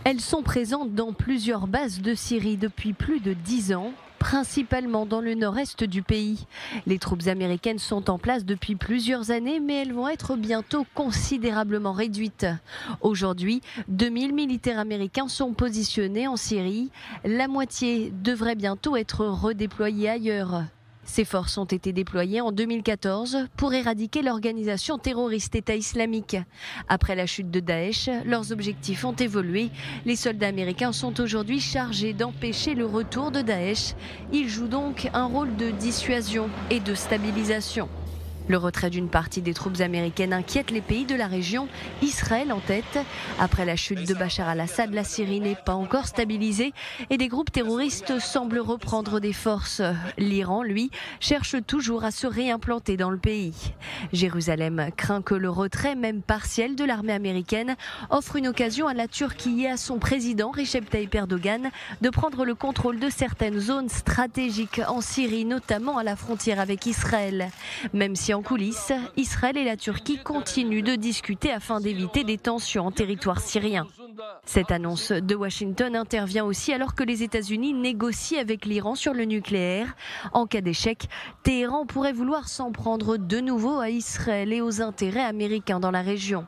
Elles sont présentes dans plusieurs bases de Syrie depuis plus de 10 ans, principalement dans le nord-est du pays. Les troupes américaines sont en place depuis plusieurs années, mais elles vont être bientôt considérablement réduites. Aujourd'hui, 2000 militaires américains sont positionnés en Syrie. La moitié devrait bientôt être redéployée ailleurs. Ces forces ont été déployées en 2014 pour éradiquer l'organisation terroriste État islamique. Après la chute de Daesh, leurs objectifs ont évolué. Les soldats américains sont aujourd'hui chargés d'empêcher le retour de Daesh. Ils jouent donc un rôle de dissuasion et de stabilisation. Le retrait d'une partie des troupes américaines inquiète les pays de la région, Israël en tête. Après la chute de Bachar al-Assad, la Syrie n'est pas encore stabilisée et des groupes terroristes semblent reprendre des forces. L'Iran, lui, cherche toujours à se réimplanter dans le pays. Jérusalem craint que le retrait, même partiel, de l'armée américaine offre une occasion à la Turquie et à son président Recep Tayyip Erdogan de prendre le contrôle de certaines zones stratégiques en Syrie, notamment à la frontière avec Israël. Même si en coulisses, Israël et la Turquie continuent de discuter afin d'éviter des tensions en territoire syrien. Cette annonce de Washington intervient aussi alors que les États-Unis négocient avec l'Iran sur le nucléaire. En cas d'échec, Téhéran pourrait vouloir s'en prendre de nouveau à Israël et aux intérêts américains dans la région.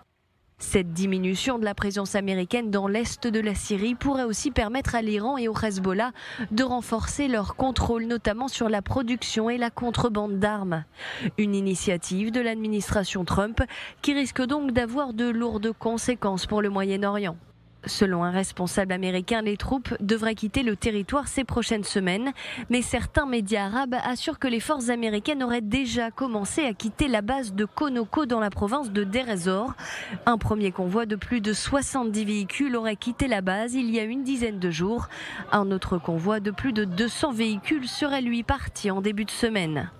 Cette diminution de la présence américaine dans l'est de la Syrie pourrait aussi permettre à l'Iran et au Hezbollah de renforcer leur contrôle, notamment sur la production et la contrebande d'armes. Une initiative de l'administration Trump qui risque donc d'avoir de lourdes conséquences pour le Moyen-Orient. Selon un responsable américain, les troupes devraient quitter le territoire ces prochaines semaines, mais certains médias arabes assurent que les forces américaines auraient déjà commencé à quitter la base de Konoko dans la province de Deir ez-Zor. Un premier convoi de plus de 70 véhicules aurait quitté la base il y a une dizaine de jours. Un autre convoi de plus de 200 véhicules serait lui parti en début de semaine.